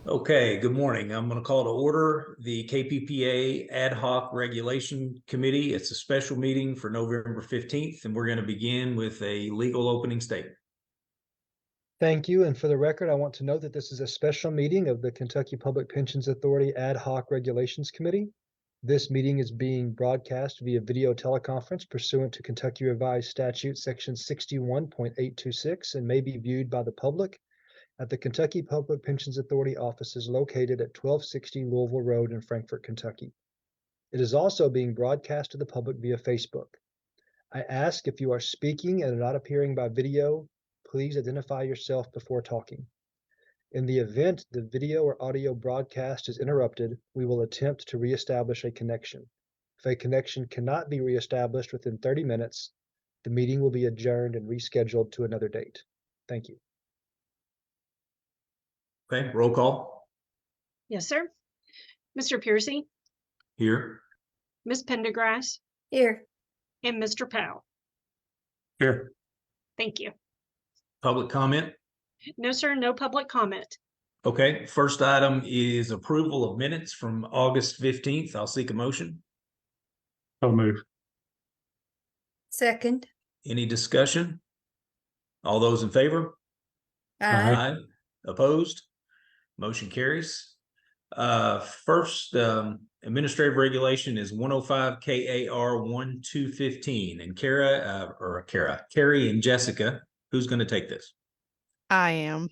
Okay, good morning. I'm going to call to order the KPPA Ad Hoc Regulation Committee. It's a special meeting for November 15th, and we're going to begin with a legal opening statement. Thank you. And for the record, I want to note that this is a special meeting of the Kentucky Public Pensions Authority Ad Hoc Regulations Committee. This meeting is being broadcast via video teleconference pursuant to Kentucky Revised Statute Section 61.826 and may be viewed by the public at the Kentucky Public Pensions Authority offices located at 1260 Louisville Road in Frankfort, Kentucky. It is also being broadcast to the public via Facebook. I ask if you are speaking and are not appearing by video, please identify yourself before talking. In the event the video or audio broadcast is interrupted, we will attempt to reestablish a connection. If a connection cannot be reestablished within 30 minutes, the meeting will be adjourned and rescheduled to another date. Thank you. Okay, roll call. Yes, sir. Mr. Piercy, Here. Ms. Pendergrass, Here. and Mr. Powell. Here. Thank you. Public comment. No, sir, no public comment. Okay, first item is approval of minutes from August 15th. I'll seek a motion. So move. Second. Any discussion? All those in favor? Aye. Opposed? Motion carries. First, administrative regulation is 105 KAR 1215. And Carrie and Jessica, who's going to take this? I am.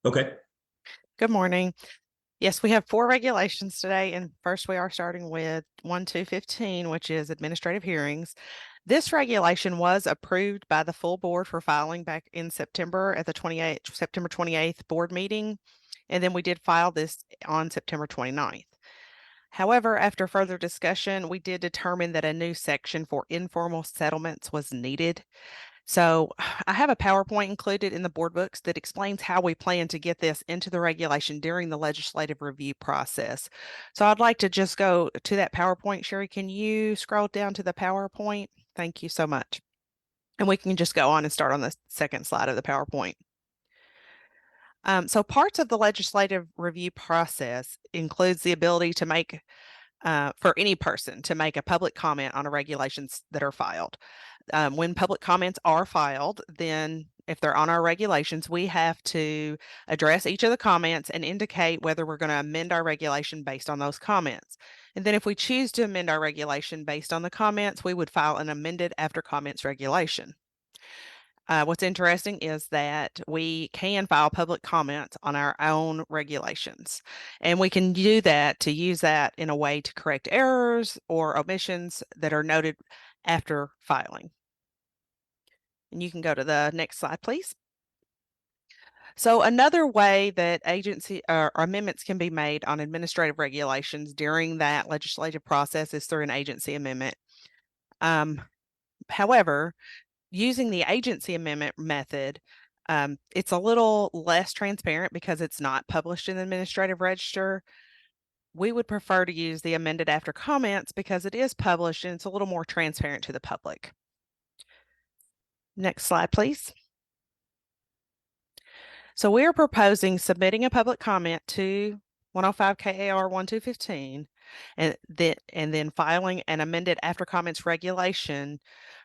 Okay. Good morning. Yes, we have 4 regulations today. And first we are starting with 1215, which is administrative hearings. This regulation was approved by the full board for filing back in September at the September 28th board meeting. And then we did file this on September 29th. However, after further discussion, we did determine that a new section for informal settlements was needed. So I have a PowerPoint included in the board books that explains how we plan to get this into the regulation during the legislative review process. So I'd like to just go to that PowerPoint. Sherry, can you scroll down to the PowerPoint? Thank you so much. And we can just go on and start on the second slide of the PowerPoint. So parts of the legislative review process includes the ability to make, for any person to make a public comment on regulations that are filed. When public comments are filed, then if they're on our regulations, we have to address each of the comments and indicate whether we're going to amend our regulation based on those comments. And then if we choose to amend our regulation based on the comments, we would file an amended after comments regulation. What's interesting is that we can file public comments on our own regulations, and we can do that to use that in a way to correct errors or omissions that are noted after filing. And you can go to the next slide, please. So another way that agency or amendments can be made on administrative regulations during that legislative process is through an agency amendment. However, using the agency amendment method, it's a little less transparent because it's not published in the administrative register. We would prefer to use the amended after comments because it is published and it's a little more transparent to the public. Next slide, please. So we are proposing submitting a public comment to 105 KAR 1215 and then filing an amended after comments regulation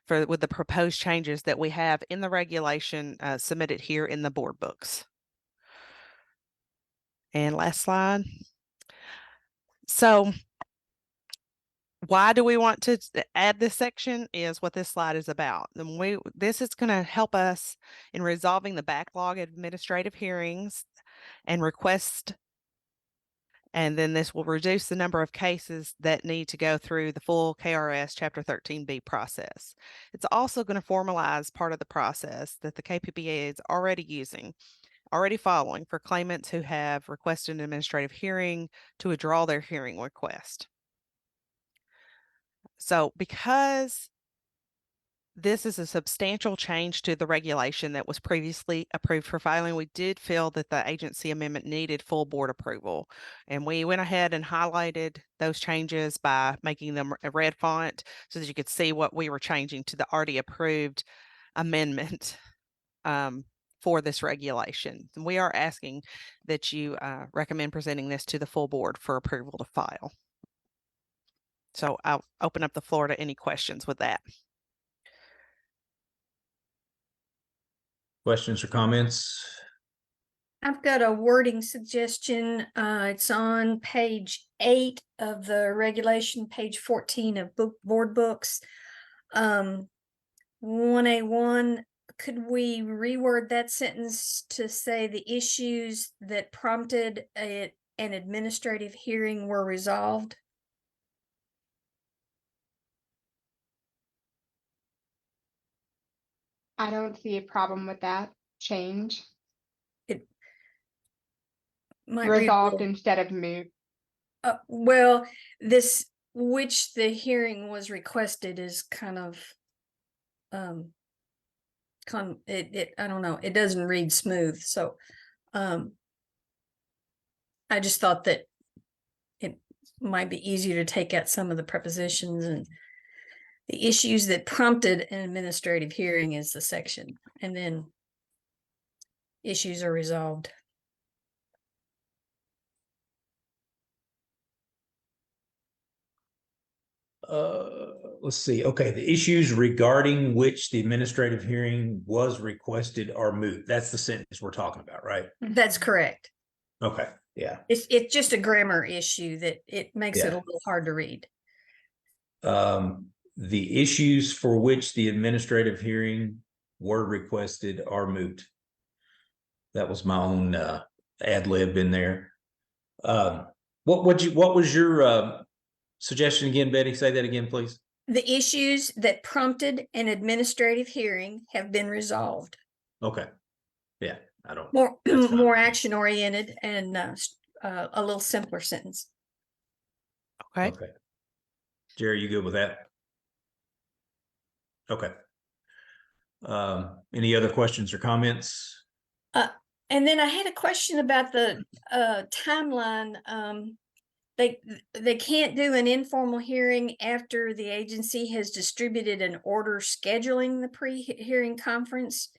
with the proposed changes that we have in the regulation submitted here in the board books. And last slide. So why do we want to add this section is what this slide is about. And this is going to help us in resolving the backlog of administrative hearings and requests. And then this will reduce the number of cases that need to go through the full KRS Chapter 13B process. It's also going to formalize part of the process that the KPPA is already following for claimants who have requested an administrative hearing to withdraw their hearing request. So because this is a substantial change to the regulation that was previously approved for filing, we did feel that the agency amendment needed full board approval. And we went ahead and highlighted those changes by making them a red font so that you could see what we were changing to the already approved amendment. for this regulation. And we are asking that you recommend presenting this to the full board for approval to file. So I'll open up the floor to any questions with that. Questions or comments? I've got a wording suggestion. It's on page 8 of the regulation, page 14 of board books. 1A1, could we reword that sentence to say the issues that prompted an administrative hearing were resolved? I don't see a problem with that change. It might read a Resolved little- instead of moved. well, this, which the hearing was requested is kind of, I don't know, it doesn't read smooth, so, I just thought that it might be easier to take out some of the prepositions, and the issues that prompted an administrative hearing is the section, and then issues are resolved. Let's see. Okay, the issues regarding which the administrative hearing was requested are moot. That's the sentence we're talking about, right? That's correct. Okay, yeah. It's just a grammar issue that it makes it a Yeah. little hard to read. The issues for which the administrative hearing were requested are moot. That was my own ad lib in there. What was your suggestion again, Betty? Say that again, please. The issues that prompted an administrative hearing have been resolved. Okay. Yeah, I don't. More, That's fine. more action oriented and a little simpler sentence. Okay. Okay. Jerry, you good with that? Okay. Any other questions or comments? And then I had a question about the timeline. They can't do an informal hearing after the agency has distributed an order scheduling the pre-hearing conference.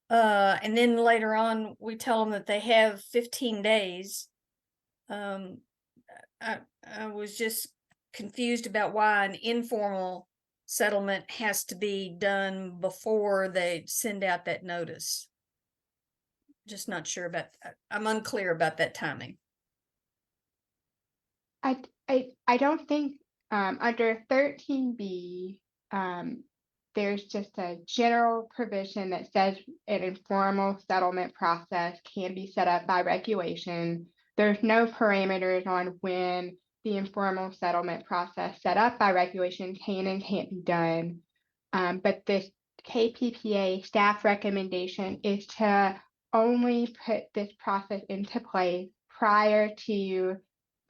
And then later on, we tell them that they have 15 days. I was just confused about why an informal settlement has to be done before they send out that notice. Just not sure about, I'm unclear about that timing. I don't think under 13B there's just a general provision that says an informal settlement process can be set up by regulation. There's no parameters on when the informal settlement process set up by regulation can and can't be done. But this KPPA staff recommendation is to only put this process into place prior to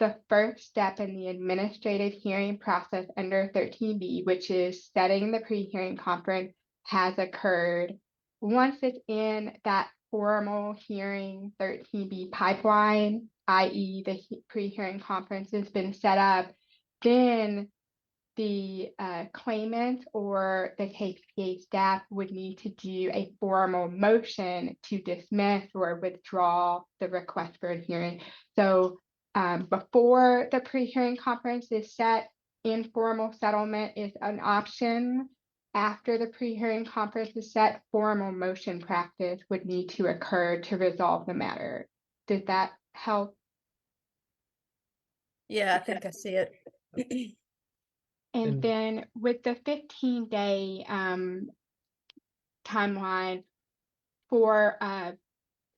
the first step in the administrative hearing process under 13B, which is setting the pre-hearing conference, has occurred. Once it's in that formal hearing 13B pipeline, i.e. the pre-hearing conference has been set up, then the claimant or the KPPA staff would need to do a formal motion to dismiss or withdraw the request for a hearing. So before the pre-hearing conference is set, informal settlement is an option. After the pre-hearing conference is set, formal motion practice would need to occur to resolve the matter. Does that help? Yeah, I think I see it. And then with the 15-day timeline for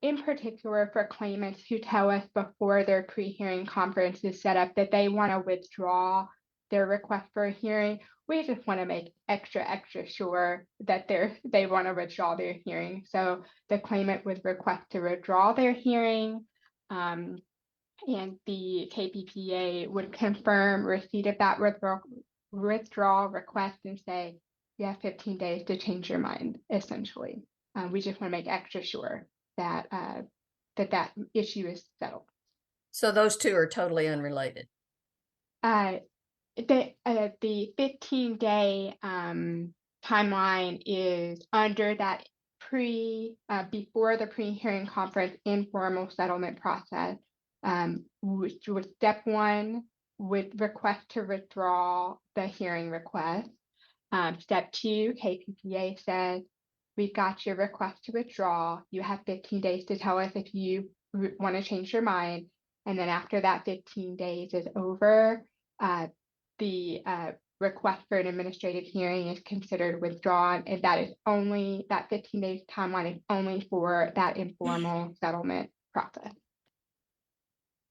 in particular for claimants who tell us before their pre-hearing conference is set up that they want to withdraw their request for a hearing, we just want to make extra sure that they want to withdraw their hearing. So the claimant would request to withdraw their hearing, and the KPPA would confirm receipt of that withdrawal request and say, you have 15 days to change your mind, essentially. We just want to make extra sure that that issue is settled. So those two are totally unrelated. The 15-day timeline is under that before the pre-hearing conference informal settlement process, which was step 1 with request to withdraw the hearing request. Step 2, KPPA says, we've got your request to withdraw. You have 15 days to tell us if you want to change your mind. And then after that 15 days is over, the request for an administrative hearing is considered withdrawn, and that 15 days timeline is only for that informal settlement process.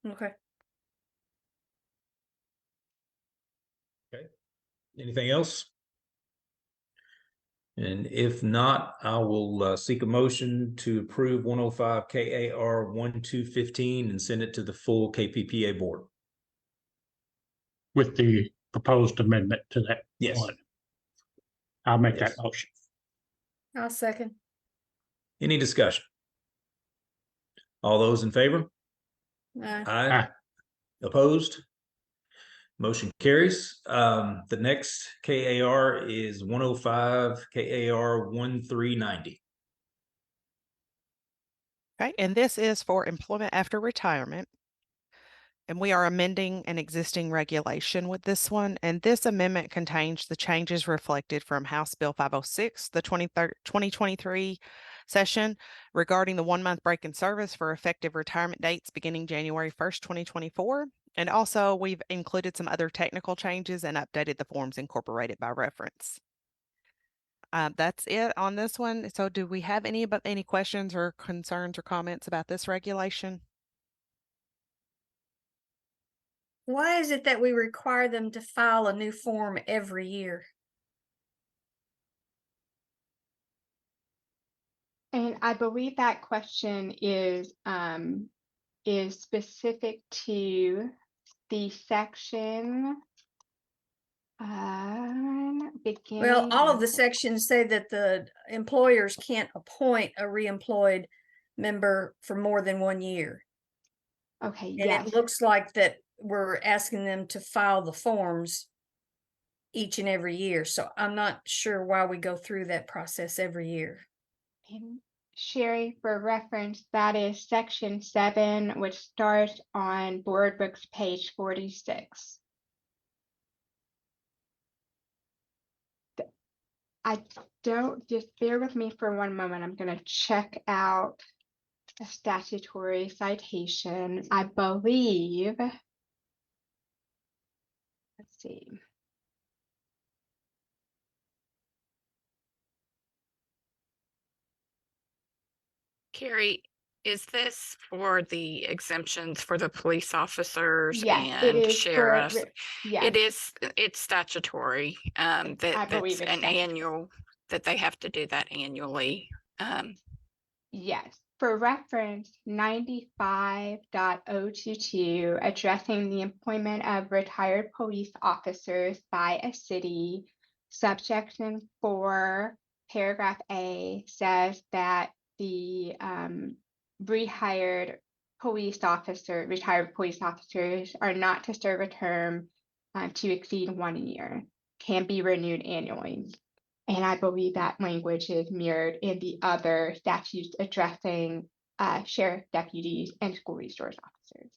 Okay. Anything else? And if not, I will seek a motion to approve 105 KAR 1215 and send it to the full KPPA board. With the proposed amendment to that. Yes. one. I'll make Yes. that motion. I'll second. Any discussion? All those in favor? Aye. Aye. Opposed? Motion carries. The next KAR is 105 KAR 1390. Okay, and this is for employment after retirement. And we are amending an existing regulation with this one. And this amendment contains the changes reflected from House Bill 506, the 2023 session regarding the 1-month break in service for effective retirement dates beginning January 1st, 2024. And also we've included some other technical changes and updated the forms incorporated by reference. That's it on this one. So do we have any questions or concerns or comments about this regulation? Why is it that we require them to file a new form every year? And I believe that question is specific to the section beginning. Well, all of the sections say that the employers can't appoint a reemployed member for more than 1 year. Okay, And yes. it looks like that we're asking them to file the forms each and every year. So I'm not sure why we go through that process every year. And Sherry, for reference, that is section 7, which starts on board books page 46. I don't, just bear with me for one moment. I'm going to check out a statutory citation. I believe, let's see. Carrie, is this for the exemptions for the police officers Yes, it and is sheriffs? yes. It's statutory, I that's believe it's an statutory. annual, that they have to do that annually. Yes, for reference, 95.022, addressing the employment of retired police officers by a city, subsection 4, paragraph A says that the retired police officers are not to serve a term to exceed 1 year, can be renewed annually. And I believe that language is mirrored in the other statutes addressing sheriff deputies and school resource officers.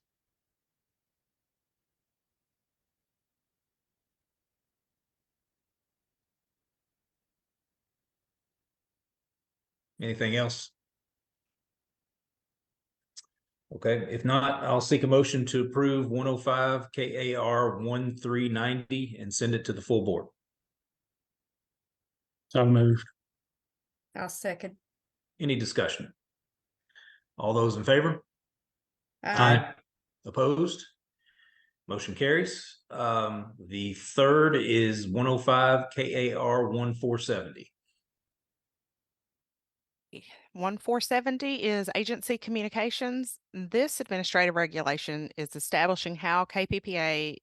Anything else? Okay, if not, I'll seek a motion to approve 105 KAR 1390 and send it to the full board. So moved. I'll second. Any discussion? All those in favor? Aye. Opposed? Motion carries. The third is 105 KAR 1470. 1470 is agency communications. This administrative regulation is establishing how KPPA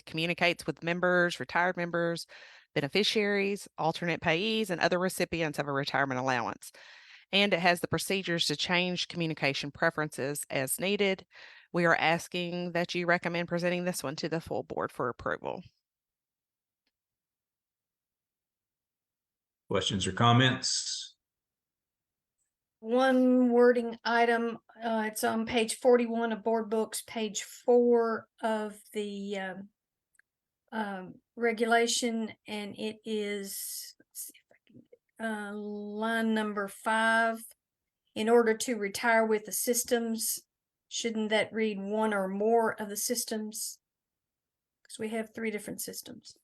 communicates with members, retired members, beneficiaries, alternate payees, and other recipients of a retirement allowance. And it has the procedures to change communication preferences as needed. We are asking that you recommend presenting this one to the full board for approval. Questions or comments? one wording item. It's on page 41 of board books, page 4 of the regulation, and it is, let's see if I can line number 5. In order to retire with the systems, shouldn't that read one or more of the systems? Because we have 3 different systems.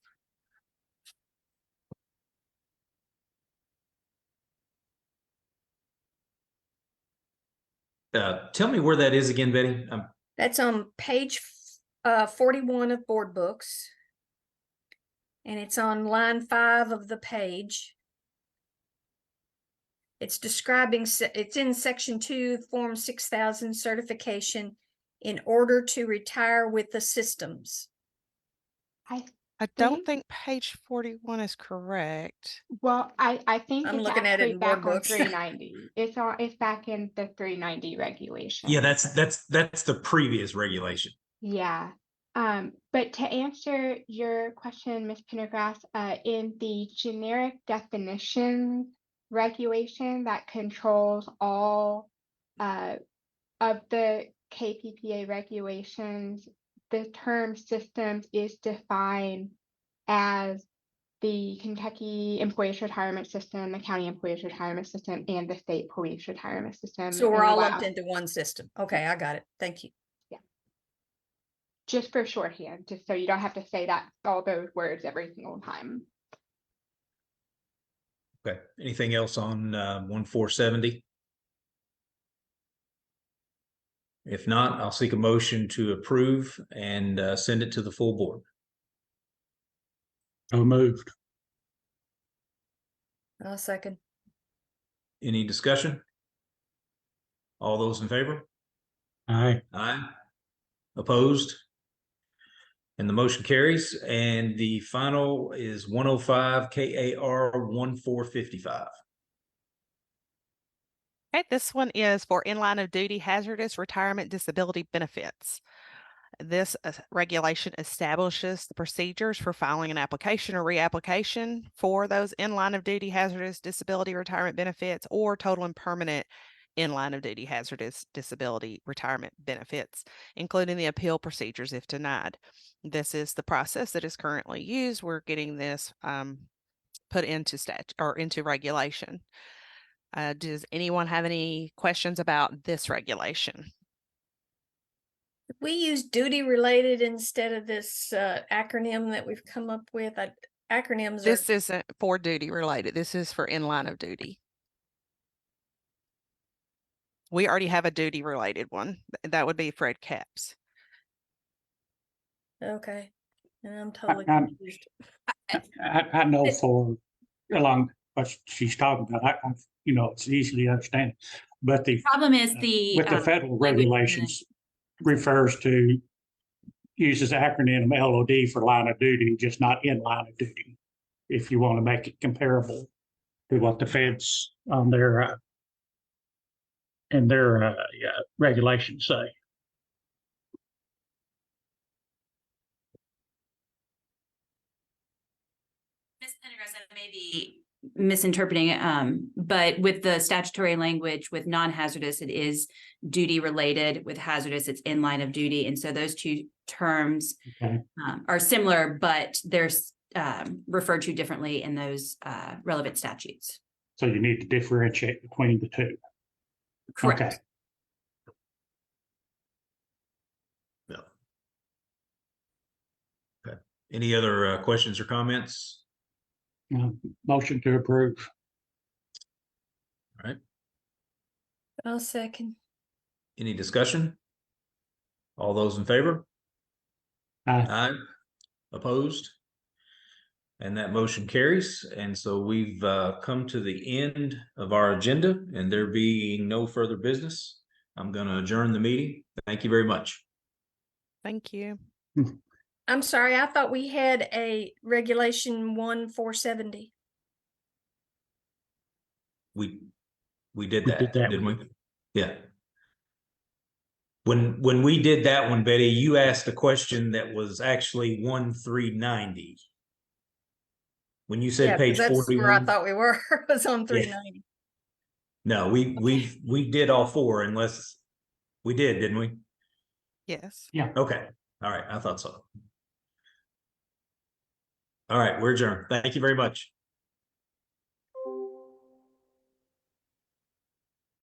Tell me where that is again, Betty. That's on page 41 of board books. And it's on line 5 of the page. It's describing, it's in section 2, form 6000 certification in order to retire with the systems. I don't think page 41 is correct. Well, I think I'm it's looking at it actually in board back on books. 390. It's back in the 390 regulation. Yeah, that's the previous regulation. Yeah. But to answer your question, Ms. Pendergrass, in the generic definition regulation that controls all of the KPPA regulations, the term systems is defined as the Kentucky Employees Retirement System, the County Employees Retirement System, and the State Police Retirement System. So we're and all allow- lumped into one system. Okay, I got it. Thank you. Just for shorthand, just so you don't have to say that all those words every single time. Okay. Anything else on 1470? If not, I'll seek a motion to approve and send it to the full board. So moved. I'll second. Any discussion? All those in favor? Aye. Aye. Opposed? And the motion carries. And the final is 105 KAR 1455. Okay, this one is for in line of duty hazardous retirement disability benefits. This regulation establishes the procedures for filing an application or reapplication for those in line of duty hazardous disability retirement benefits or total and permanent in line of duty hazardous disability retirement benefits, including the appeal procedures if denied. This is the process that is currently used. We're getting this put into statute or into regulation. Does anyone have any questions about this regulation? We use duty related instead of this acronym that we've come up with. Acronyms This are isn't for duty related. This is for in line of duty. We already have a duty related one. That would be Fred Capps. okay. And I'm totally I'm- confused. I know for along what she's talking about, it's easily understandable. But the Problem is the. with the federal language in the- regulations refers to, uses acronym LOD for line of duty, just not in line of duty. If you want to make it comparable to what the feds on their regulations say. Ms. Pendergrass, I may be misinterpreting it, but with the statutory language with non-hazardous, it is duty related. With hazardous, it's in line of duty. And so those two terms Okay. are similar, but they're referred to differently in those relevant statutes. So you need to differentiate between the two. Correct. Okay. No. Okay. Any other questions or comments? Motion to approve. All right. I'll second. Any discussion? All those in favor? Aye. Aye. Opposed? And that motion carries. And so we've come to the end of our agenda, and there being no further business, I'm going to adjourn the meeting. Thank you very much. Thank you. I'm sorry, I thought we had a regulation 1470. We did We that, did that didn't we? Yeah. When we did that one, Betty, you asked a question that was actually 1390. When you said Yeah, 'cause page that's 41. where I thought we were, was on 390. No, we did all four unless we did, didn't we? Yes. Okay, all right, I thought so. All right, we're adjourned. Thank you very much.